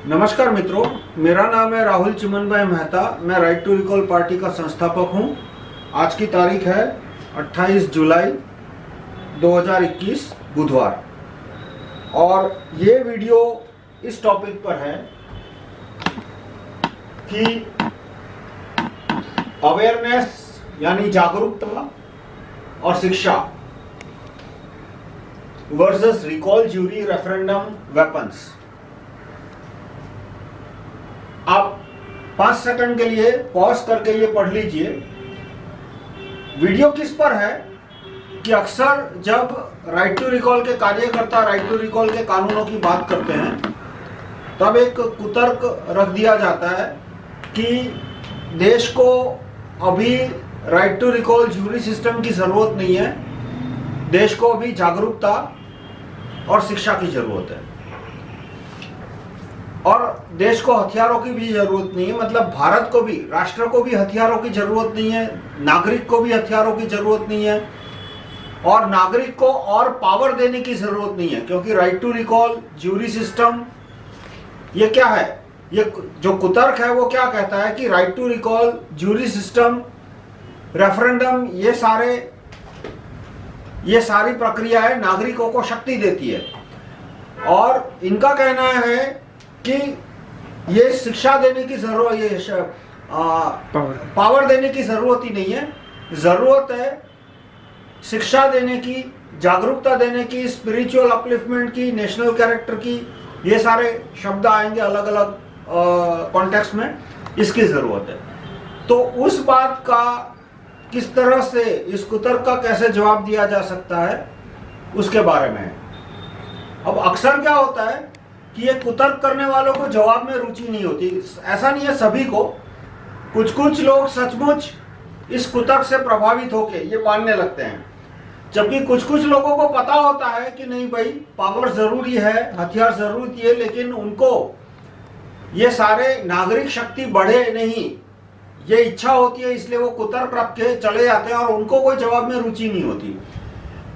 नमस्कार मित्रों, मेरा नाम है राहुल चिमन भाई मेहता। मैं राइट टू रिकॉल पार्टी का संस्थापक हूं। आज की तारीख है 28 जुलाई 2021 बुधवार, और ये वीडियो इस टॉपिक पर है कि अवेयरनेस यानी जागरूकता और शिक्षा versus recall jury referendum weapons. आप 5 सेकंड के लिए पॉज करके ये पढ़ लीजिए। वीडियो किस पर है कि अक्सर जब राइट टू रिकॉल के कार्यकर्ता राइट टू रिकॉल के कानूनों की बात करते हैं तब एक कुतर्क रख दिया जाता है कि देश को अभी right to recall jury system की जरूरत नहीं है, देश को अभी जागरूकता और शिक्षा की जरूरत है, और देश को हथियारों की भी जरूरत नहीं है। मतलब भारत को भी, राष्ट्र को भी हथियारों की जरूरत नहीं है, नागरिक को भी हथियारों की जरूरत नहीं है, और नागरिक को और पावर देने की जरूरत नहीं है। क्योंकि right to recall jury system ये क्या है, ये जो कुतर्क है वो क्या कहता है कि right to recall jury system, referendum, ये सारी प्रक्रियाएं नागरिकों को शक्ति देती है, और इनका कहना है कि ये शिक्षा देने की जरूरत, ये पावर देने की जरूरत ही नहीं है। जरूरत है शिक्षा देने की, जागरूकता देने की, स्पिरिचुअल अपलिफ्टमेंट की, नेशनल कैरेक्टर की। ये सारे शब्द आएंगे अलग अलग कॉन्टेक्स्ट में, इसकी जरूरत है। तो उस बात का किस तरह से, इस कुतर्क का कैसे जवाब दिया जा सकता है, उसके बारे में। अब अक्सर क्या होता है कि ये कुतर्क करने वालों को जवाब में रुचि नहीं होती। ऐसा नहीं है सभी को, कुछ लोग सचमुच इस कुतर्क से प्रभावित होकर ये मानने लगते हैं, जबकि कुछ लोगों को पता होता है कि नहीं भाई, पावर जरूरी है, हथियार जरूरी है, लेकिन उनको ये सारे नागरिक शक्ति बढ़े नहीं, ये इच्छा होती है, इसलिए वो कुतर्क रख के चले जाते हैं और उनको कोई जवाब में रुचि नहीं होती।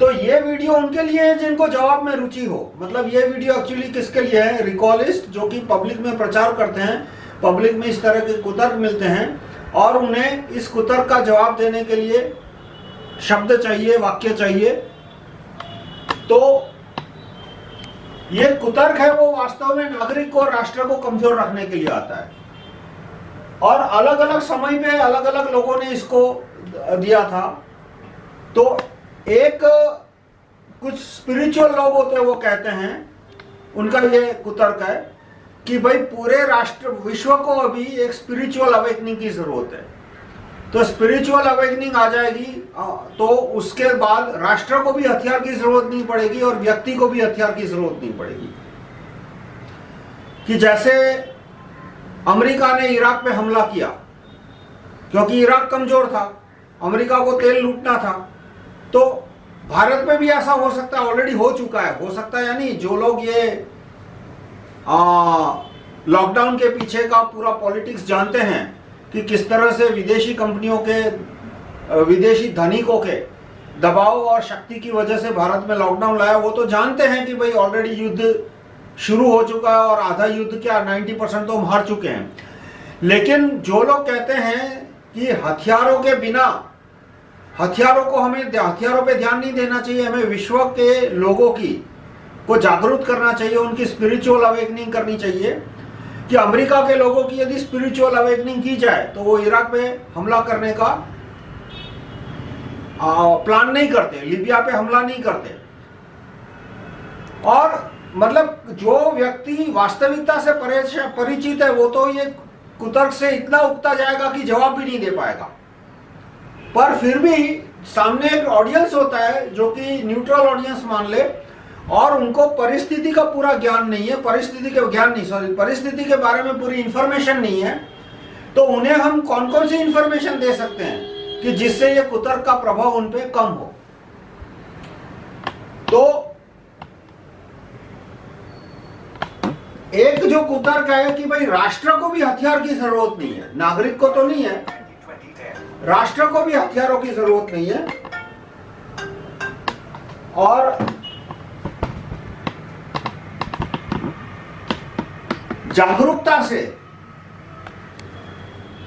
तो ये वीडियो उनके लिए है जिनको जवाब में रुचि हो। मतलब ये वीडियो एक्चुअली किसके लिए है? रिकॉलिस्ट जो कि पब्लिक में प्रचार करते हैं, पब्लिक में इस तरह के कुतर्क मिलते हैं और उन्हें इस कुतर्क का जवाब देने के लिए शब्द चाहिए, वाक्य चाहिए। तो ये कुतर्क है वो वास्तव में नागरिक को, राष्ट्र को कमजोर रखने के लिए आता है, और अलग अलग समय में अलग अलग लोगों ने इसको दिया था। तो एक कुछ स्पिरिचुअल लोग होते हैं, वो कहते हैं, उनका ये कुतर्क है कि भाई पूरे राष्ट्र, विश्व को अभी एक स्पिरिचुअल अवेकनिंग की जरूरत है। तो स्पिरिचुअल अवेकनिंग आ जाएगी तो उसके बाद राष्ट्र को भी हथियार की जरूरत नहीं पड़ेगी और व्यक्ति को भी हथियार की जरूरत नहीं पड़ेगी। कि जैसे अमेरिका ने इराक पे हमला किया क्योंकि इराक कमजोर था, अमेरिका को तेल लूटना था, तो भारत में भी ऐसा हो सकता है, ऑलरेडी हो चुका है, हो सकता है यानी जो लोग ये लॉकडाउन के पीछे का पूरा पॉलिटिक्स जानते हैं कि किस तरह से विदेशी कंपनियों के, विदेशी धनिकों के दबाव और शक्ति की वजह से भारत में लॉकडाउन लाया, वो तो जानते हैं कि भाई ऑलरेडी युद्ध शुरू हो चुका है और आधा युद्ध क्या 90% तो हम हार चुके हैं। लेकिन जो लोग कहते हैं कि हथियारों के बिना, हथियारों को हमें, हथियारों पे ध्यान नहीं देना चाहिए, हमें विश्व के लोगों को जागरूक करना चाहिए, उनकी स्पिरिचुअल अवेकनिंग करनी चाहिए। कि अमेरिका के लोगों की यदि स्पिरिचुअल अवेकनिंग की जाए तो वो इराक पे हमला करने का प्लान नहीं करते, लीबिया पे हमला नहीं करते। और मतलब जो व्यक्ति वास्तविकता से परिचित है वो तो ये कुतर्क से इतना उगता जाएगा कि जवाब भी नहीं दे पाएगा। पर फिर भी सामने एक ऑडियंस होता है जो कि न्यूट्रल ऑडियंस मान ले, और उनको परिस्थिति का पूरा ज्ञान नहीं है, परिस्थिति के बारे में पूरी इंफॉर्मेशन नहीं है। तो उन्हें हम कौन कौन सी इंफॉर्मेशन दे सकते हैं कि जिससे ये कुतर्क का प्रभाव उन पे कम हो। तो एक जो कुतर्क है कि भाई राष्ट्र को भी हथियार की जरूरत नहीं है, नागरिक को तो नहीं है, राष्ट्र को भी हथियारों की जरूरत नहीं है। और जागरूकता से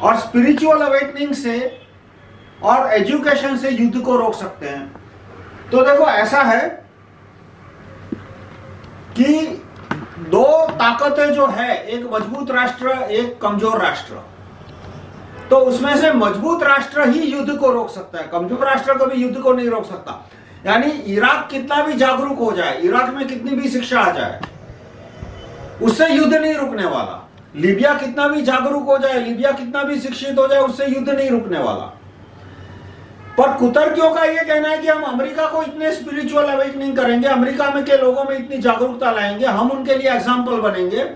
और स्पिरिचुअल अवेकनिंग से और एजुकेशन से युद्ध को रोक सकते हैं। तो देखो ऐसा है कि दो ताकतें जो है, एक मजबूत राष्ट्र, एक कमजोर राष्ट्र। तो उसमें से मजबूत राष्ट्र ही युद्ध को रोक सकता है, कमजोर राष्ट्र कभी युद्ध को नहीं रोक सकता। यानी इराक कितना भी जागरूक हो जाए, इराक में कितनी भी शिक्षा आ जाए, उससे युद्ध नहीं रुकने वाला। लीबिया कितना भी जागरूक हो जाए, लीबिया कितना भी शिक्षित हो जाए, उससे युद्ध नहीं रुकने वाला। पर कुतर्कियों का यह कहना है कि हम अमेरिका को इतने स्पिरिचुअल अवेकनिंग करेंगे, अमेरिका में के लोगों में इतनी जागरूकता लाएंगे, हम उनके लिए एग्जाम्पल बनेंगे।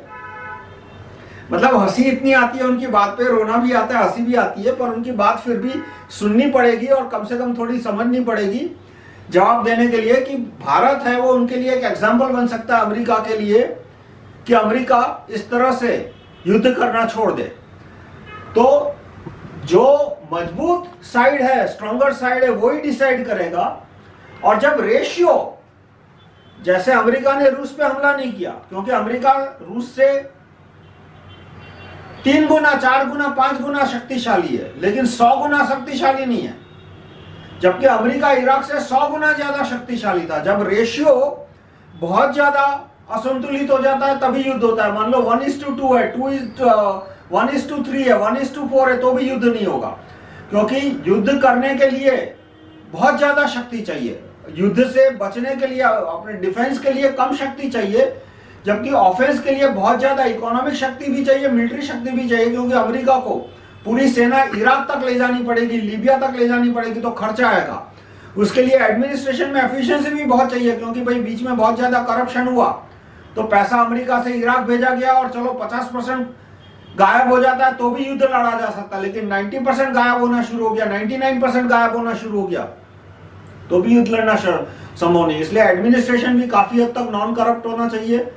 मतलब हंसी इतनी आती है उनकी बात पे, रोना भी आता है, हंसी भी आती है, पर उनकी बात फिर भी सुननी पड़ेगी और कम से कम थोड़ी समझनी पड़ेगी जवाब देने के लिए कि भारत है वो उनके लिए एक एग्जाम्पल बन सकता है अमेरिका के लिए, कि अमेरिका इस तरह से युद्ध करना छोड़ दे। तो जो मजबूत साइड है, स्ट्रॉन्गर साइड है, वही डिसाइड करेगा। और जब रेशियो, जैसे अमेरिका ने रूस पे हमला नहीं किया क्योंकि अमेरिका रूस से 3 गुना, 4 गुना, 5 गुना शक्तिशाली है, लेकिन 100 गुना शक्तिशाली नहीं है। जबकि अमेरिका इराक से 100 गुना ज्यादा शक्तिशाली था। जब रेशियो बहुत ज्यादा असंतुलित हो जाता है तभी युद्ध होता है। मान लो 1:2 है, 1:3 है, 1:4 है, तो भी युद्ध नहीं होगा, क्योंकि युद्ध करने के लिए बहुत ज्यादा शक्ति चाहिए, युद्ध से बचने के लिए, अपने डिफेंस के लिए कम शक्ति चाहिए, जबकि ऑफेंस के लिए बहुत ज्यादा इकोनॉमिक शक्ति भी चाहिए, मिलिट्री शक्ति भी चाहिए। क्योंकि अमेरिका को पूरी सेना इराक तक ले जानी पड़ेगी, लीबिया तक ले जानी पड़ेगी, तो खर्चा आएगा। उसके लिए एडमिनिस्ट्रेशन में एफिशिएंसी भी बहुत चाहिए, क्योंकि भाई बीच में बहुत ज्यादा करप्शन हुआ तो पैसा अमेरिका से इराक भेजा गया और चलो 50% गायब हो जाता है तो भी युद्ध लड़ा जा सकता है, लेकिन 90% गायब होना शुरू हो गया, 99% गायब होना शुरू हो गया तो भी युद्ध लड़ना संभव नहीं। इसलिए एडमिनिस्ट्रेशन भी काफी हद तक नॉन करप्ट होना चाहिए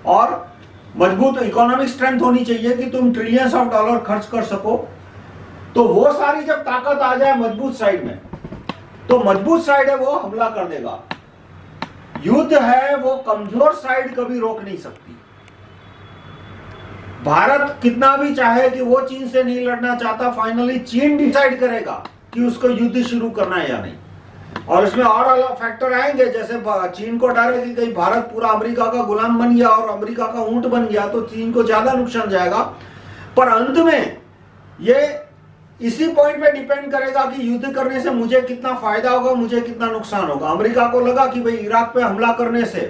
और मजबूत इकोनॉमिक स्ट्रेंथ होनी चाहिए कि तुम ट्रिलियंस ऑफ डॉलर खर्च कर सको। तो वो सारी जब ताकत आ जाए मजबूत साइड में, तो मजबूत साइड है वो हमला कर देगा। युद्ध है वो कमजोर साइड कभी रोक नहीं सकती। भारत कितना भी चाहे कि वो चीन से नहीं लड़ना चाहता, फाइनली चीन डिसाइड करेगा कि उसको युद्ध शुरू करना है या नहीं। और इसमें और अलग फैक्टर आएंगे, जैसे चीन को डर है कि कहीं भारत पूरा अमेरिका का गुलाम बन गया और अमेरिका का ऊंट बन गया तो चीन को ज्यादा नुकसान जाएगा। पर अंत में ये इसी पॉइंट पे डिपेंड करेगा कि युद्ध करने से मुझे कितना फायदा होगा, मुझे कितना नुकसान होगा। अमेरिका को लगा कि भाई इराक पे हमला करने से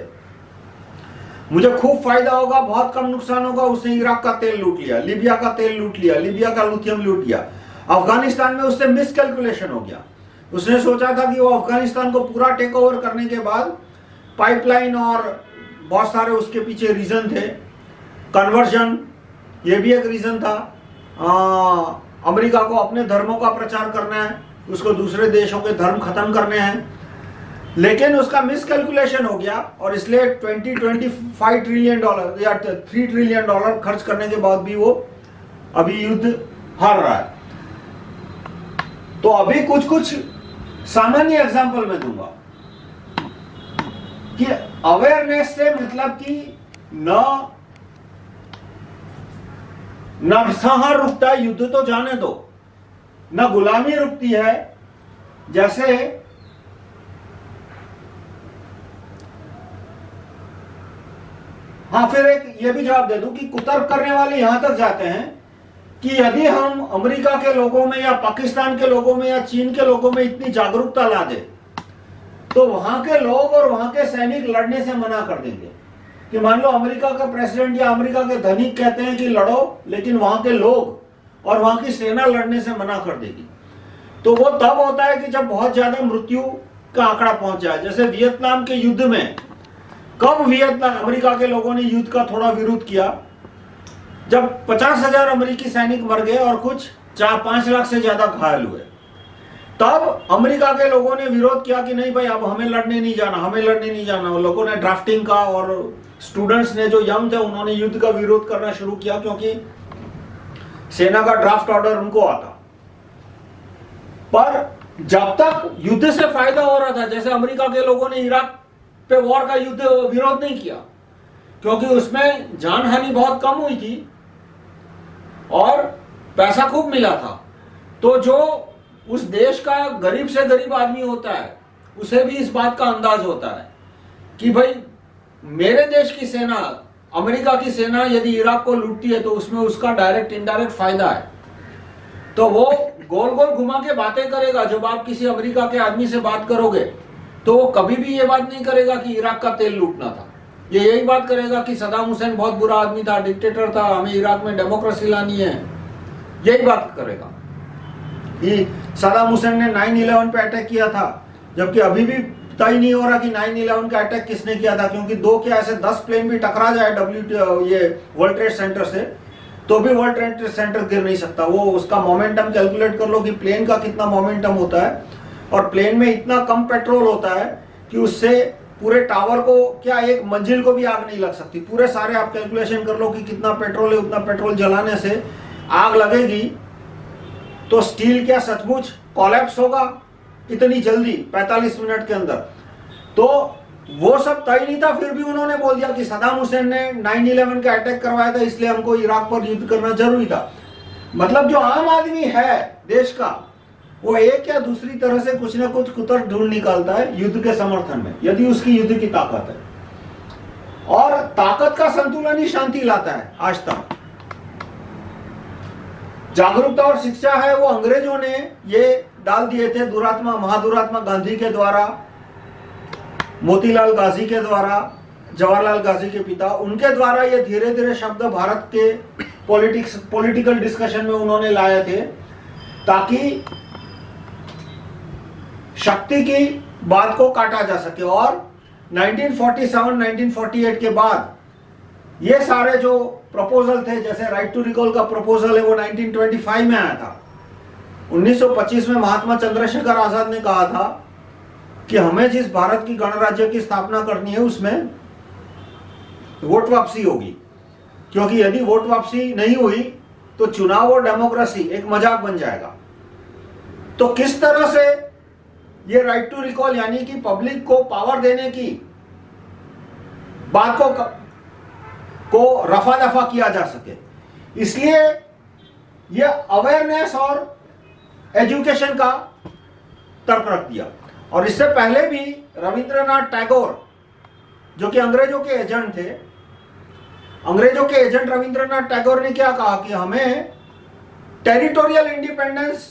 मुझे खूब फायदा होगा, बहुत कम नुकसान होगा, उसने इराक का तेल लूट लिया, लीबिया का तेल लूट लिया, लीबिया का लिथियम लूट लिया। अफगानिस्तान में उससे मिसकैलकुलेशन हो गया, उसने सोचा था कि वो अफगानिस्तान को पूरा टेक ओवर करने के बाद पाइपलाइन और बहुत सारे उसके पीछे रीजन थे, कन्वर्जन ये भी एक रीजन था, अमेरिका को अपने धर्मों का प्रचार करना है, उसको दूसरे देशों के धर्म खत्म करने हैं, लेकिन उसका मिसकैलकुलेशन हो गया और इसलिए 25 ट्रिलियन डॉलर या 3 ट्रिलियन डॉलर खर्च करने के बाद भी वो अभी युद्ध हार रहा है। तो अभी कुछ कुछ सामान्य एग्जांपल मैं दूंगा कि अवेयरनेस से मतलब कि न नरसंहार रुकता है, युद्ध तो जाने दो, न गुलामी रुकती है। जैसे हाँ, फिर एक ये भी जवाब दे दूं कि कुतर्क करने वाले यहां तक जाते हैं कि यदि हम अमेरिका के लोगों में या पाकिस्तान के लोगों में या चीन के लोगों में इतनी जागरूकता ला दे तो वहां के लोग और वहां के सैनिक लड़ने से मना कर देंगे। कि मान लो अमेरिका का प्रेसिडेंट या अमेरिका के धनिक कहते हैं कि लड़ो, लेकिन वहां के लोग और वहां की सेना लड़ने से मना कर देगी। तो वो तब होता है कि जब बहुत ज्यादा मृत्यु का आंकड़ा पहुंच जाए। जैसे वियतनाम के युद्ध में, कब वियतनाम अमेरिका के लोगों ने युद्ध का थोड़ा विरोध किया, जब 50,000 अमेरिकी सैनिक मर गए और कुछ 4-5 लाख से ज्यादा घायल हुए, तब अमेरिका के लोगों ने विरोध किया कि नहीं भाई अब हमें लड़ने नहीं जाना, हमें लड़ने नहीं जाना। वो लोगों ने ड्राफ्टिंग का और स्टूडेंट्स ने जो यंग थे उन्होंने युद्ध का विरोध करना शुरू किया, क्योंकि सेना का ड्राफ्ट ऑर्डर उनको आता। पर जब तक युद्ध से फायदा हो रहा था, जैसे अमेरिका के लोगों ने इराक पे वॉर का युद्ध विरोध नहीं किया, क्योंकि उसमें जान हानि बहुत कम हुई थी और पैसा खूब मिला था। तो जो उस देश का गरीब से गरीब आदमी होता है उसे भी इस बात का अंदाज होता है कि भाई मेरे देश की सेना, अमेरिका की सेना यदि इराक को लूटती है तो उसमें उसका डायरेक्ट इनडायरेक्ट फायदा है। तो वो गोल गोल घुमा के बातें करेगा। जब आप किसी अमेरिका के आदमी से बात करोगे तो वो कभी भी ये बात नहीं करेगा कि इराक का तेल लूटना था। ये यही बात करेगा कि सदाम हुसैन बहुत बुरा आदमी था, डिक्टेटर था, हमें इराक में डेमोक्रेसी लानी है। यही बात करेगा कि सदाम हुसैन ने 9/11 पे अटैक किया था, जबकि अभी भी पता ही नहीं हो रहा कि 9/11 का अटैक किसने किया था, क्योंकि दो क्या ऐसे 10 प्लेन भी टकरा जाए ये वर्ल्ड ट्रेड सेंटर से तो भी वर्ल्ड ट्रेड सेंटर गिर नहीं सकता। वो उसका मोमेंटम कैलकुलेट कर लो कि प्लेन का कितना मोमेंटम होता है, और प्लेन में इतना कम पेट्रोल होता है कि उससे पूरे टावर को क्या एक मंजिल को भी आग नहीं लग सकती। पूरे सारे आप कैलकुलेशन कर लो कि कितना पेट्रोल है, उतना पेट्रोल जलाने से आग लगेगी तो स्टील क्या सचमुच कोलैप्स होगा इतनी जल्दी 45 मिनट के अंदर? तो वो सब तय नहीं था, फिर भी उन्होंने बोल दिया कि सदाम हुसैन ने 9/11 का अटैक करवाया था इसलिए हमको इराक पर युद्ध करना जरूरी था। मतलब जो आम आदमी है देश का वो एक या दूसरी तरह से कुछ ना कुछ कुतर ढूंढ निकालता है युद्ध के समर्थन में, यदि उसकी युद्ध की ताकत है। और ताकत का संतुलन ही शांति लाता है। आज तक जागरूकता और शिक्षा है वो अंग्रेजों ने ये डाल दिए थे दुरात्मा, महादुरात्मा गांधी के द्वारा, मोतीलाल गाजी के द्वारा, जवाहरलाल गाजी के पिता, उनके द्वारा ये धीरे धीरे शब्द भारत के पॉलिटिकल डिस्कशन में उन्होंने लाए थे, ताकि शक्ति की बात को काटा जा सके। और 1947-1948 के बाद ये सारे जो प्रपोजल थे, जैसे राइट टू रिकॉल का प्रपोजल है वो 1925 में आया था। 1925 में महात्मा चंद्रशेखर आजाद ने कहा था कि हमें जिस भारत की गणराज्य की स्थापना करनी है उसमें वोट वापसी होगी, क्योंकि यदि वोट वापसी नहीं हुई तो चुनाव और डेमोक्रेसी एक मजाक बन जाएगा। तो किस तरह से ये राइट टू रिकॉल यानी कि पब्लिक को पावर देने की बात को रफा दफा किया जा सके, इसलिए ये अवेयरनेस और एजुकेशन का तर्क रख दिया। और इससे पहले भी रविंद्रनाथ टैगोर जो कि अंग्रेजों के एजेंट थे, अंग्रेजों के एजेंट रविंद्रनाथ टैगोर ने क्या कहा कि हमें टेरिटोरियल इंडिपेंडेंस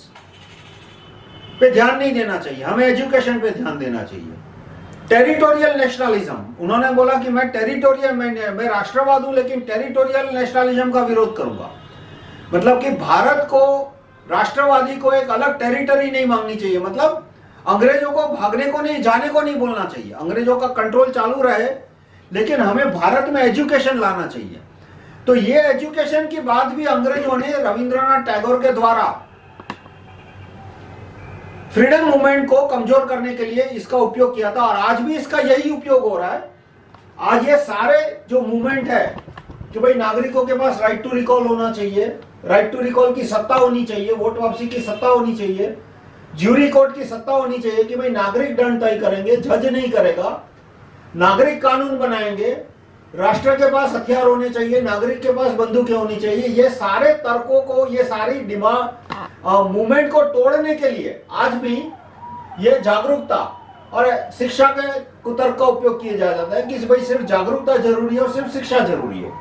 पे ध्यान नहीं देना चाहिए, हमें एजुकेशन पे ध्यान देना चाहिए। टेरिटोरियल नेशनलिज्म, उन्होंने बोला कि मैं टेरिटोरियल मैं राष्ट्रवाद हूं लेकिन टेरिटोरियल नेशनलिज्म का विरोध करूंगा। मतलब कि भारत को, राष्ट्रवादी को एक अलग टेरिटरी नहीं मांगनी चाहिए। मतलब अंग्रेजों को भागने को नहीं, जाने को नहीं बोलना चाहिए, अंग्रेजों का कंट्रोल चालू रहे, लेकिन हमें भारत में एजुकेशन लाना चाहिए। तो ये एजुकेशन की बात भी अंग्रेजों ने रविंद्रनाथ टैगोर के द्वारा फ्रीडम मूवमेंट को कमजोर करने के लिए इसका उपयोग किया था, और आज भी इसका यही उपयोग हो रहा है। आज ये सारे जो मूवमेंट है कि भाई नागरिकों के पास राइट टू रिकॉल होना चाहिए, राइट टू रिकॉल की सत्ता होनी चाहिए, वोट वापसी की सत्ता होनी चाहिए, ज्यूरी कोर्ट की सत्ता होनी चाहिए कि भाई नागरिक दंड तय करेंगे, जज नहीं करेगा, नागरिक कानून बनाएंगे, राष्ट्र के पास हथियार होने चाहिए, नागरिक के पास बंदूकें होनी चाहिए। ये सारे तर्कों को, ये सारी मूवमेंट को तोड़ने के लिए आज भी ये जागरूकता और शिक्षा के कुतर्क का उपयोग किया जाता है कि भाई सिर्फ जागरूकता जरूरी है और सिर्फ शिक्षा जरूरी है।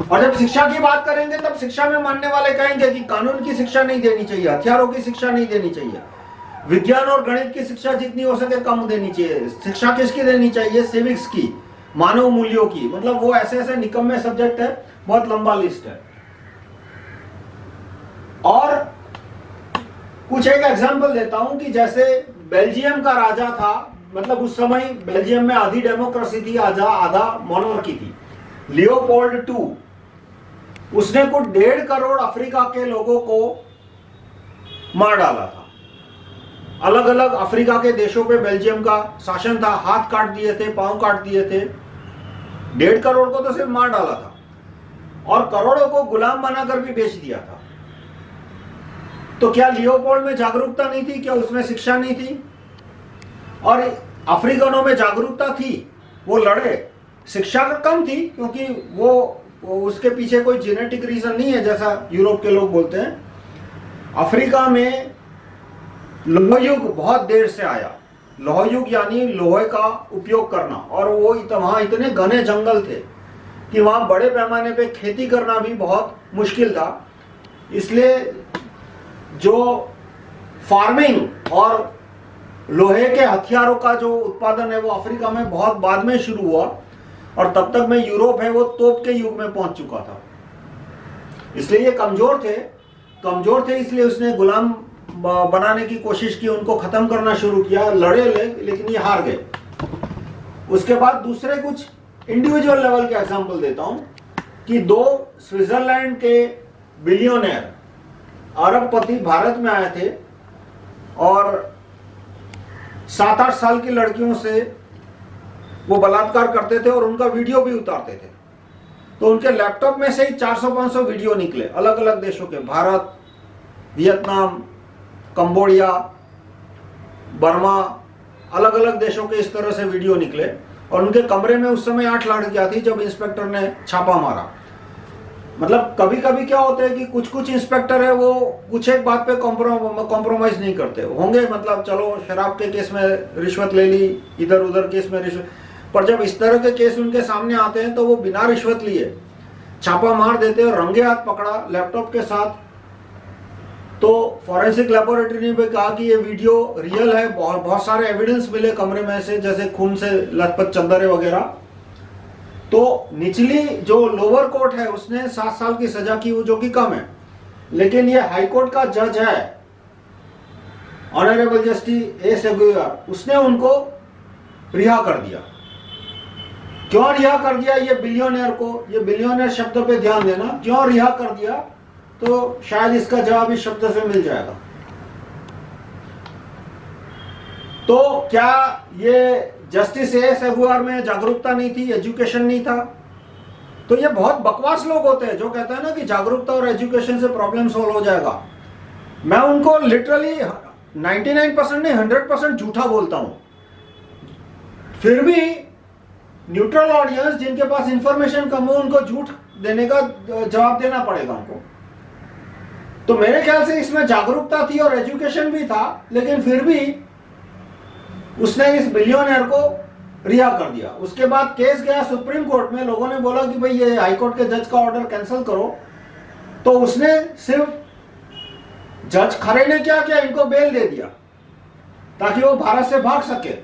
और जब शिक्षा की बात करेंगे तब शिक्षा में मानने वाले कहेंगे कि कानून की शिक्षा नहीं देनी चाहिए, हथियारों की शिक्षा नहीं देनी चाहिए, विज्ञान और गणित की शिक्षा जितनी हो सके कम देनी चाहिए। शिक्षा किसकी देनी चाहिए? सिविक्स की, मानव मूल्यों की। मतलब वो ऐसे ऐसे निकम्मे सब्जेक्ट है, बहुत लंबा लिस्ट है। और कुछ एक एग्जांपल देता हूं कि जैसे बेल्जियम का राजा था, मतलब उस समय बेल्जियम में आधी डेमोक्रेसी थी, आधा मोनार्की थी, लियोपोल्ड II। उसने कुछ 1.5 करोड़ अफ्रीका के लोगों को मार डाला था। अलग अलग अफ्रीका के देशों पे बेल्जियम का शासन था, हाथ काट दिए थे, पांव काट दिए थे। 1.5 करोड़ को तो सिर्फ मार डाला था और करोड़ों को गुलाम बनाकर भी बेच दिया था। तो क्या लियोपोल्ड में जागरूकता नहीं थी? क्या उसमें शिक्षा नहीं थी? और अफ्रीकनों में जागरूकता थी, वो लड़े, शिक्षा कम थी, क्योंकि वो उसके पीछे कोई जेनेटिक रीजन नहीं है जैसा यूरोप के लोग बोलते हैं। अफ्रीका में लोह युग बहुत देर से आया। लोह युग यानी लोहे का उपयोग करना, और वो वहां इतने घने जंगल थे कि वहां बड़े पैमाने पे खेती करना भी बहुत मुश्किल था। इसलिए जो फार्मिंग और लोहे के हथियारों का जो उत्पादन है वो अफ्रीका में बहुत बाद में शुरू हुआ, और तब तक में यूरोप है वो तोप के युग में पहुंच चुका था। इसलिए ये कमजोर थे, इसलिए उसने गुलाम बनाने की कोशिश की, उनको खत्म करना शुरू किया, लड़े लेकिन ये हार गए। उसके बाद दूसरे कुछ इंडिविजुअल लेवल के एग्जांपल देता हूं कि 2 स्विट्जरलैंड के बिलियनर अरबपति भारत में आए थे और 7-8 साल की लड़कियों से वो बलात्कार करते थे और उनका वीडियो भी उतारते थे। तो उनके लैपटॉप में से ही 400-500 वीडियो निकले अलग अलग देशों के, भारत, वियतनाम, कंबोडिया, बर्मा, अलग अलग देशों के इस तरह से वीडियो निकले। और उनके कमरे में उस समय 8 लड़कियां थी जब इंस्पेक्टर ने छापा मारा। मतलब कभी कभी क्या होता है कि कुछ कुछ इंस्पेक्टर है वो कुछ एक बात पे कॉम्प्रोमाइज नहीं करते होंगे, मतलब चलो शराब के केस में रिश्वत ले ली, इधर उधर केस में रिश्वत, पर जब इस तरह के केस उनके सामने आते हैं तो वो बिना रिश्वत लिए छापा मार देते और रंगे हाथ पकड़ा लैपटॉप के साथ। तो फॉरेंसिक लेबोरेटरी ने भी कहा कि ये वीडियो रियल है, बहुत सारे एविडेंस मिले कमरे में से, जैसे खून से लथपथ चंदरे वगैरह। तो निचली जो लोअर कोर्ट है उसने 7 साल की सजा की, वो जो कि कम है, लेकिन ये हाई कोर्ट का जज है ऑनरेबल जस्टिस ए सेगुइयर, उसने उनको रिहा कर दिया। क्यों रिहा कर दिया? ये बिलियनर को, ये बिलियनर शब्द पे ध्यान देना, क्यों रिहा कर दिया तो शायद इसका जवाब इस शब्द से मिल जाएगा। तो क्या ये जस्टिस ए सेगुइयर में जागरूकता नहीं थी, एजुकेशन नहीं था? तो ये बहुत बकवास लोग होते हैं जो कहते हैं ना कि जागरूकता और एजुकेशन से प्रॉब्लम सॉल्व हो जाएगा। मैं उनको लिटरली 99% नहीं 100% झूठा बोलता हूं। फिर भी न्यूट्रल ऑडियंस जिनके पास इंफॉर्मेशन कम हो उनको झूठ देने का जवाब देना पड़ेगा उनको। तो मेरे ख्याल से इसमें जागरूकता थी और एजुकेशन भी था, लेकिन फिर भी उसने इस बिलियनर को रिहा कर दिया। उसके बाद केस गया सुप्रीम कोर्ट में, लोगों ने बोला कि भाई ये हाई कोर्ट के जज का ऑर्डर कैंसिल करो। तो उसने सिर्फ, जज खरे ने क्या किया, इनको बेल दे दिया ताकि वो भारत से भाग सके।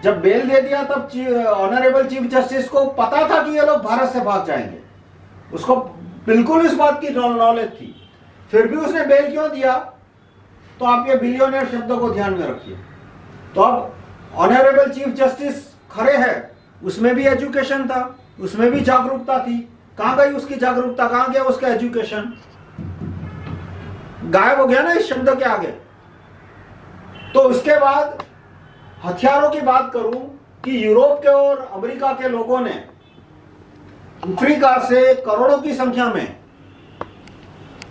जब बेल दे दिया तब ऑनरेबल चीफ जस्टिस को पता था कि ये लोग भारत से भाग जाएंगे, उसको बिल्कुल इस बात की नॉलेज थी, फिर भी उसने बेल क्यों दिया? तो आप ये बिलियनर शब्द को ध्यान में रखिए। तो अब ऑनरेबल चीफ जस्टिस खरे है, उसमें भी एजुकेशन था, उसमें भी जागरूकता थी। कहां गई उसकी जागरूकता, कहां गया उसका एजुकेशन? गायब हो गया ना इस शब्द के आगे। तो उसके बाद हथियारों की बात करूं कि यूरोप के और अमेरिका के लोगों ने अफ्रीका से करोड़ों की संख्या में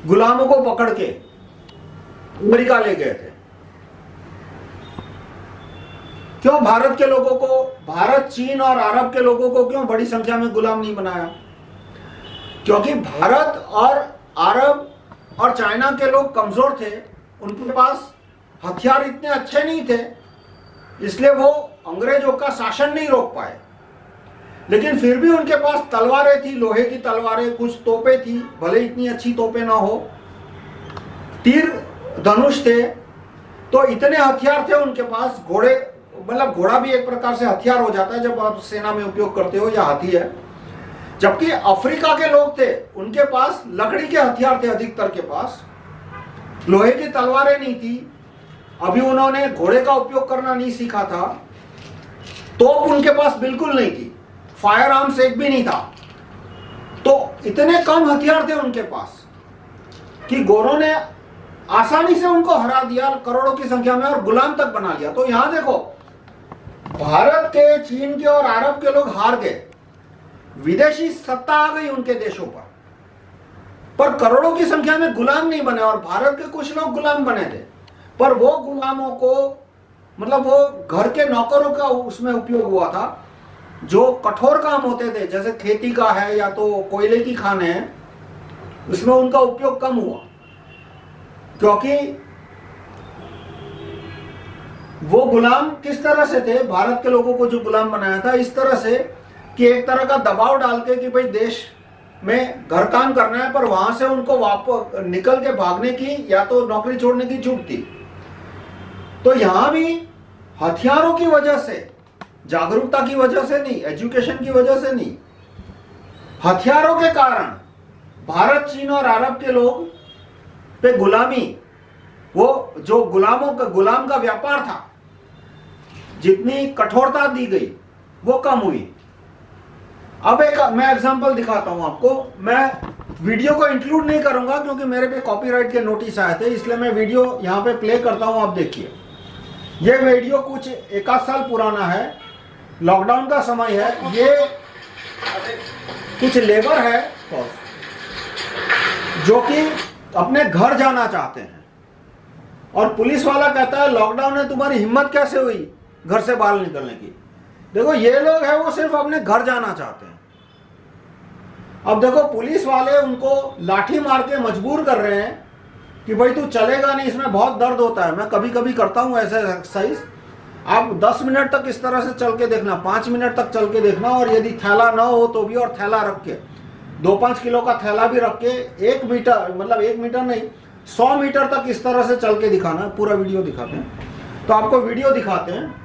गुलामों को पकड़ के अमेरिका ले गए थे। क्यों भारत के लोगों को, भारत, चीन और अरब के लोगों को क्यों बड़ी संख्या में गुलाम नहीं बनाया? क्योंकि भारत और अरब और चाइना के लोग कमजोर थे, उनके पास हथियार इतने अच्छे नहीं थे, इसलिए वो अंग्रेजों का शासन नहीं रोक पाए। लेकिन फिर भी उनके पास तलवारें थी, लोहे की तलवारें, कुछ तोपें थी, भले इतनी अच्छी तोपें ना हो, तीर धनुष थे, तो इतने हथियार थे उनके पास। घोड़े, मतलब घोड़ा भी एक प्रकार से हथियार हो जाता है जब आप सेना में उपयोग करते हो, या हाथी है। जबकि अफ्रीका के लोग थे, उनके पास लकड़ी के हथियार थे, अधिकतर के पास लोहे की तलवारें नहीं थी, अभी उन्होंने घोड़े का उपयोग करना नहीं सीखा था, तोप उनके पास बिल्कुल नहीं थी, फायर आर्म्स एक भी नहीं था। तो इतने कम हथियार थे उनके पास कि गोरों ने आसानी से उनको हरा दिया करोड़ों की संख्या में और गुलाम तक बना लिया। तो यहां देखो, भारत के, चीन के और अरब के लोग हार गए, विदेशी सत्ता आ गई उनके देशों पर करोड़ों की संख्या में गुलाम नहीं बने। और भारत के कुछ लोग गुलाम बने थे, पर वो गुलामों को, मतलब वो घर के नौकरों का उसमें उपयोग हुआ था। जो कठोर काम होते थे जैसे खेती का है या तो कोयले की खाने हैं, उसमें उनका उपयोग कम हुआ, क्योंकि वो गुलाम किस तरह से थे, भारत के लोगों को जो गुलाम बनाया था इस तरह से कि एक तरह का दबाव डाल के कि भाई देश में घर काम करना है, पर वहां से उनको वापस निकल के भागने की या तो नौकरी छोड़ने की छूट थी। तो यहां भी हथियारों की वजह से, जागरूकता की वजह से नहीं, एजुकेशन की वजह से नहीं, हथियारों के कारण भारत, चीन और अरब के लोग पे गुलामी, वो जो गुलाम का व्यापार था, जितनी कठोरता दी गई वो कम हुई। अब एक मैं एग्जांपल दिखाता हूं आपको। मैं वीडियो को इंक्लूड नहीं करूंगा क्योंकि मेरे पे कॉपीराइट के नोटिस आए थे, इसलिए मैं वीडियो यहां पे प्ले करता हूं। आप देखिए, ये वीडियो कुछ 1 साल पुराना है, लॉकडाउन का समय है। ये कुछ लेबर है जो कि अपने घर जाना चाहते हैं और पुलिस वाला कहता है लॉकडाउन है, तुम्हारी हिम्मत कैसे हुई घर से बाहर निकलने की। देखो ये लोग हैं, वो सिर्फ अपने घर जाना चाहते हैं। अब देखो पुलिस वाले उनको लाठी मार के मजबूर कर रहे हैं कि भाई तू चलेगा नहीं, इसमें बहुत दर्द होता है। मैं कभी कभी करता हूं ऐसे एक्सरसाइज। आप 10 मिनट तक इस तरह से चल के देखना, 5 मिनट तक चल के देखना, और यदि थैला ना हो तो भी, और थैला रख के 2-5 किलो का थैला भी रख के 1 मीटर, मतलब 1 मीटर नहीं 100 मीटर तक इस तरह से चल के दिखाना। पूरा वीडियो दिखाते हैं, तो आपको वीडियो दिखाते हैं।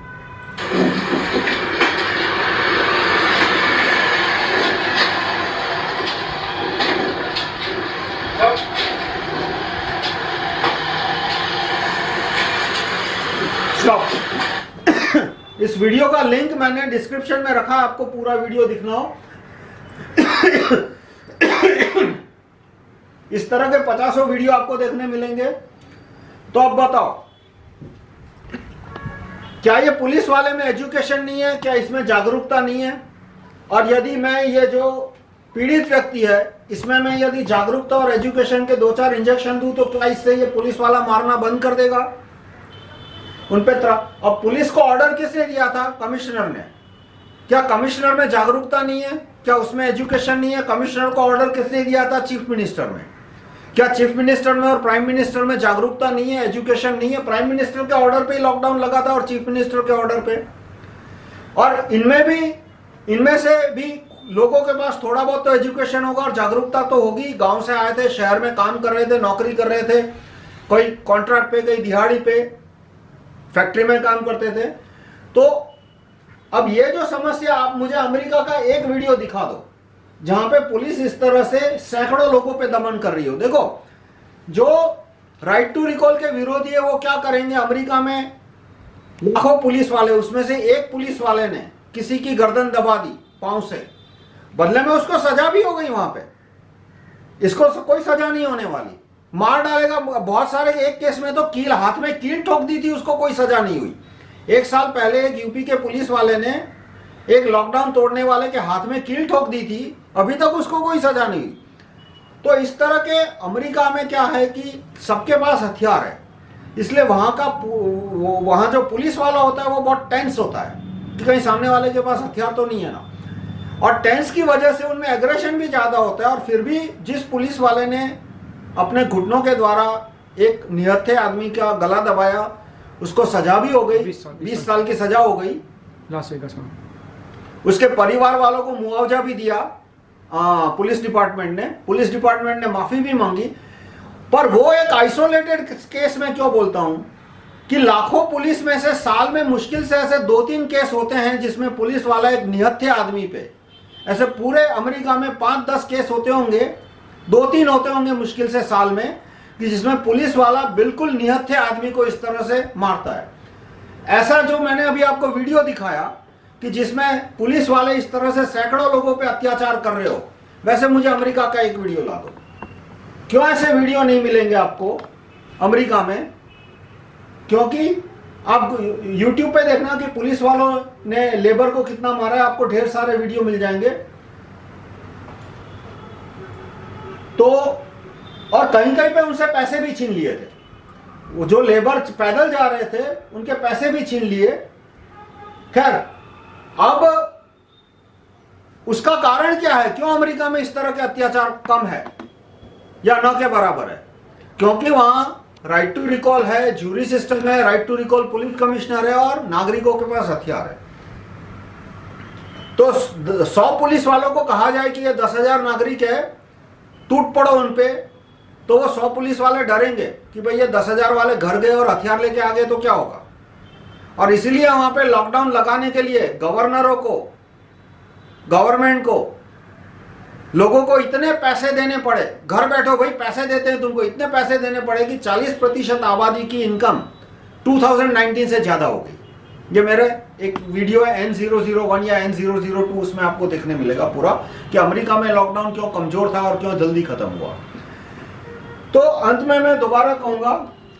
इस वीडियो का लिंक मैंने डिस्क्रिप्शन में रखा, आपको पूरा वीडियो दिखना हो। इस तरह के 50 वीडियो आपको देखने मिलेंगे। तो अब बताओ, क्या ये पुलिस वाले में एजुकेशन नहीं है, क्या इसमें जागरूकता नहीं है? और यदि मैं ये जो पीड़ित व्यक्ति है इसमें मैं यदि जागरूकता और एजुकेशन के 2-4 इंजेक्शन दूं तो क्या इससे ये पुलिस वाला मारना बंद कर देगा उन पे? अब पुलिस को ऑर्डर किसने दिया था? कमिश्नर ने। क्या कमिश्नर में जागरूकता नहीं है? क्या उसमें एजुकेशन नहीं है? कमिश्नर को ऑर्डर किसने दिया था? चीफ मिनिस्टर में। क्या चीफ मिनिस्टर में और प्राइम मिनिस्टर में जागरूकता नहीं है, एजुकेशन नहीं है? प्राइम मिनिस्टर के ऑर्डर पे ही लॉकडाउन लगा था और चीफ मिनिस्टर के ऑर्डर पे। और इनमें से भी लोगों के पास थोड़ा बहुत तो एजुकेशन होगा और जागरूकता तो होगी। गांव से आए थे, शहर में काम कर रहे थे, नौकरी कर रहे थे, कोई कॉन्ट्रैक्ट पे, कोई दिहाड़ी पे, फैक्ट्री में काम करते थे। तो अब ये जो समस्या, आप मुझे अमेरिका का एक वीडियो दिखा दो जहां पे पुलिस इस तरह से सैकड़ों लोगों पे दमन कर रही हो। देखो, जो राइट टू रिकॉल के विरोधी है वो क्या करेंगे, अमेरिका में लाखों पुलिस वाले, उसमें से एक पुलिस वाले ने किसी की गर्दन दबा दी पांव से, बदले में उसको सजा भी हो गई वहां पे। इसको कोई सजा नहीं होने वाली, मार डालेगा। बहुत सारे, एक केस में तो कील, हाथ में कील ठोक दी थी, उसको कोई सजा नहीं हुई। 1 साल पहले एक यूपी के पुलिस वाले ने एक लॉकडाउन तोड़ने वाले के हाथ में कील ठोक दी थी, अभी तक उसको कोई सजा नहीं हुई। तो इस तरह के अमेरिका में क्या है कि सबके पास हथियार है, इसलिए वहां जो पुलिस वाला होता है वो बहुत टेंस होता है कि कहीं सामने वाले के पास हथियार तो नहीं है ना। और टेंस की वजह से उनमें एग्रेशन भी ज्यादा होता है। और फिर भी जिस पुलिस वाले ने अपने घुटनों के द्वारा एक निहत्थे आदमी का गला दबाया, उसको सजा भी हो गई, 20 साल की सजा हो गई। उसके परिवार वालों को मुआवजा भी दिया पुलिस डिपार्टमेंट ने माफी भी मांगी। पर वो एक आइसोलेटेड केस में क्यों बोलता हूं कि लाखों पुलिस में से साल में मुश्किल से ऐसे 2-3 केस होते हैं जिसमें पुलिस वाला एक निहत्थे आदमी पे, ऐसे पूरे अमेरिका में 5-10 केस होते होंगे, 2-3 होते होंगे मुश्किल से साल में, कि जिसमें पुलिस वाला बिल्कुल निहत्थे आदमी को इस तरह से मारता है। ऐसा जो मैंने अभी आपको वीडियो दिखाया कि जिसमें पुलिस वाले इस तरह से सैकड़ों लोगों पे अत्याचार कर रहे हो, वैसे मुझे अमेरिका का एक वीडियो ला दो। क्यों ऐसे वीडियो नहीं मिलेंगे आपको अमेरिका में? क्योंकि आप YouTube पे देखना कि पुलिस वालों ने लेबर को कितना मारा है, आपको ढेर सारे वीडियो मिल जाएंगे। तो और कहीं कहीं पे उनसे पैसे भी छीन लिए थे, वो जो लेबर पैदल जा रहे थे उनके पैसे भी छीन लिए। खैर, अब उसका कारण क्या है? क्यों अमेरिका में इस तरह के अत्याचार कम है या न के बराबर है? क्योंकि वहां राइट टू रिकॉल है, ज्यूरी सिस्टम है, right to recall police commissioner है और नागरिकों के पास हथियार है। तो 100 पुलिस वालों को कहा जाए कि ये 10,000 नागरिक है, टूट पड़ो उन पे, तो वो 100 पुलिस वाले डरेंगे कि भाई ये 10,000 वाले घर गए और हथियार लेके आ गए तो क्या होगा। और इसीलिए वहां पे लॉकडाउन लगाने के लिए गवर्नरों को, गवर्नमेंट को, लोगों को इतने पैसे देने पड़े, घर बैठो भाई पैसे देते हैं तुमको, इतने पैसे देने पड़े कि 40% आबादी की इनकम 2019 से ज्यादा हो गई। ये मेरे एक वीडियो है N001 या N002, उसमें आपको देखने मिलेगा पूरा कि अमेरिका में लॉकडाउन क्यों कमजोर था और क्यों जल्दी खत्म हुआ। तो अंत में मैं दोबारा कहूंगा,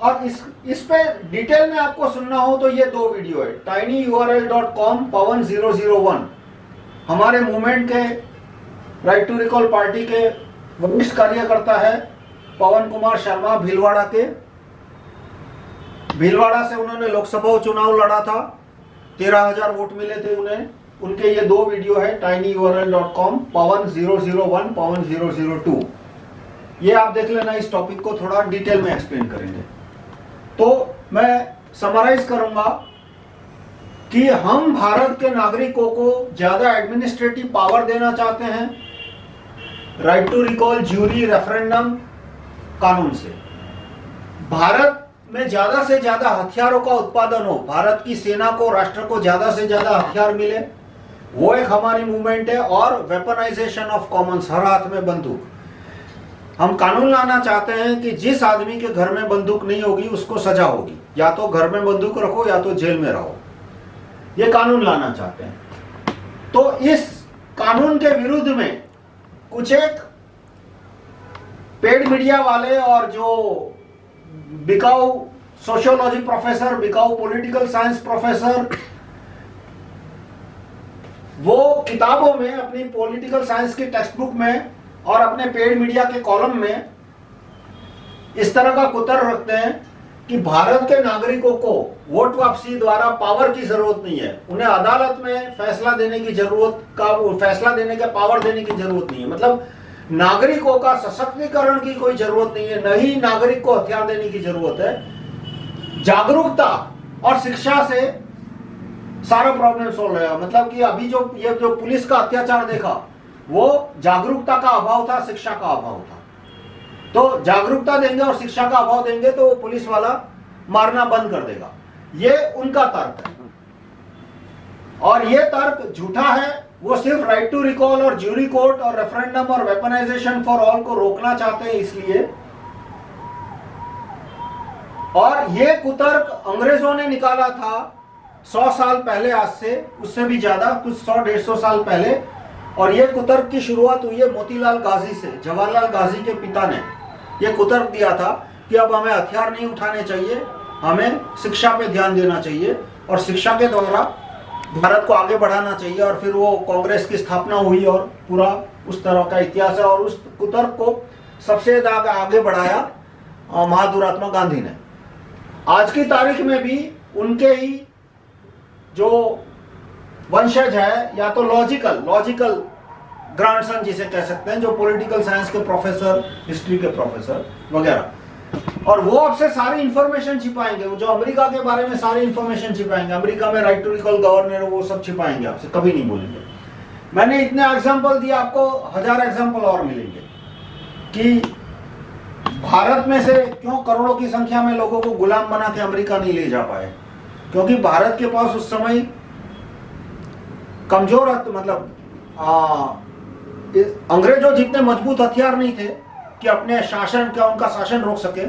और इस पे डिटेल में आपको सुनना हो तो ये 2 वीडियो है, tinyurl.com पवन 001, हमारे मूवमेंट के राइट टू रिकॉल पार्टी के वरिष्ठ कार्यकर्ता है पवन कुमार शर्मा, भीलवाड़ा से उन्होंने लोकसभा चुनाव लड़ा था, 13,000 वोट मिले थे उन्हें। उनके ये 2 वीडियो है, tinyurl.com पवन 001 पवन 002, ये आप देख लेना। इस टॉपिक को थोड़ा डिटेल में एक्सप्लेन करेंगे। तो मैं समराइज करूंगा कि हम भारत के नागरिकों को ज्यादा एडमिनिस्ट्रेटिव पावर देना चाहते हैं right to recall, jury, referendum कानून से। भारत में ज्यादा से ज्यादा हथियारों का उत्पादन हो, भारत की सेना को, राष्ट्र को ज्यादा से ज्यादा हथियार मिले, वो एक हमारी मूवमेंट है। और वेपनाइजेशन ऑफ कॉमन्स, हर हाथ में बंदूक। हम कानून लाना चाहते हैं कि जिस आदमी के घर में बंदूक नहीं होगी उसको सजा होगी, या तो घर में बंदूक रखो या तो जेल में रहो। ये कानून लाना चाहते हैं। तो इस कानून के विरुद्ध में कुछ एक पेड मीडिया वाले और जो बिकाऊ सोशियोलॉजी प्रोफेसर, बिकाऊ पॉलिटिकल साइंस प्रोफेसर, वो किताबों में, अपनी पॉलिटिकल साइंस की टेक्स्ट बुक में और अपने पेड मीडिया के कॉलम में इस तरह का कुतर्क रखते हैं कि भारत के नागरिकों को वोट वापसी द्वारा पावर की जरूरत नहीं है, उन्हें अदालत में फैसला देने की जरूरत फैसला देने के पावर देने की जरूरत नहीं है। मतलब नागरिकों का सशक्तिकरण की कोई जरूरत नहीं है, न ही नागरिक को हथियार देने की जरूरत है। जागरूकता और शिक्षा से सारा प्रॉब्लम सॉल्व होगा। मतलब कि अभी जो पुलिस का अत्याचार देखा, वो जागरूकता का अभाव था, शिक्षा का अभाव था। तो जागरूकता देंगे और शिक्षा का अभाव देंगे तो वो पुलिस वाला मारना बंद कर देगा। ये उनका तर्क है और ये तर्क झूठा है। वो सिर्फ राइट टू रिकॉल और ज्यूरी कोर्ट और रेफरेंडम और वेपनाइजेशन फॉर ऑल को रोकना चाहते हैं इसलिए। और ये कुतर्क अंग्रेजों ने निकाला था 100 साल पहले, आज से उससे भी ज्यादा, कुछ 100-150 साल पहले। और ये कुतर्क की शुरुआत हुई है मोतीलाल गाजी से। जवाहरलाल गाजी के पिता ने ये कुतर्क दिया था कि अब हमें हथियार नहीं उठाने चाहिए, हमें शिक्षा पे ध्यान देना चाहिए और शिक्षा के द्वारा भारत को आगे बढ़ाना चाहिए। और फिर वो कांग्रेस की स्थापना हुई और पूरा उस तरह का इतिहास है। और उस कुतर्क को सबसे ज्यादा आगे बढ़ाया महादुरात्मा गांधी ने। आज की तारीख में भी उनके ही जो वंशज है, या तो लॉजिकल ग्रैंडसन जिसे कह सकते हैं, जो पॉलिटिकल साइंस के प्रोफेसर, हिस्ट्री के प्रोफेसर वगैरह, और वो आपसे सारी इंफॉर्मेशन छिपाएंगे। वो जो अमेरिका के बारे में सारी इंफॉर्मेशन छिपाएंगे, अमेरिका में राइट टू रिकॉल गवर्नर, वो सब छिपाएंगे आपसे, कभी नहीं बोलेंगे। मैंने इतने एग्जाम्पल दिए, आपको 1000 एग्जाम्पल और मिलेंगे कि भारत में से क्यों करोड़ों की संख्या में लोगों को गुलाम बना के अमेरिका नहीं ले जा पाए। क्योंकि भारत के पास उस समय कमजोर, मतलब अंग्रेजों जितने मजबूत हथियार नहीं थे कि अपने शासन का, उनका शासन रोक सके।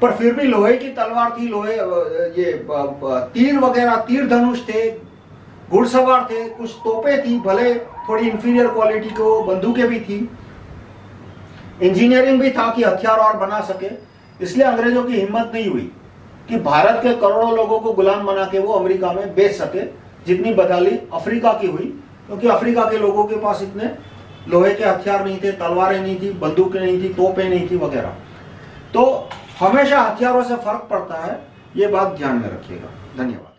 पर फिर भी लोहे की तलवार थी, लोहे ये तीर वगैरह, तीर धनुष थे, घुड़सवार थे, कुछ तोपें थी, भले थोड़ी इंफीरियर क्वालिटी को, बंदूकें भी थी, इंजीनियरिंग भी था कि हथियार और बना सके। इसलिए अंग्रेजों की हिम्मत नहीं हुई कि भारत के करोड़ों लोगों को गुलाम बना के वो अमेरिका में बेच सके, जितनी बदहाली अफ्रीका की हुई। क्योंकि अफ्रीका के लोगों के पास इतने लोहे के हथियार नहीं थे, तलवारें नहीं थी, बंदूकें नहीं थी, तोपें नहीं थी वगैरह। तो हमेशा हथियारों से फर्क पड़ता है, ये बात ध्यान में रखिएगा। धन्यवाद।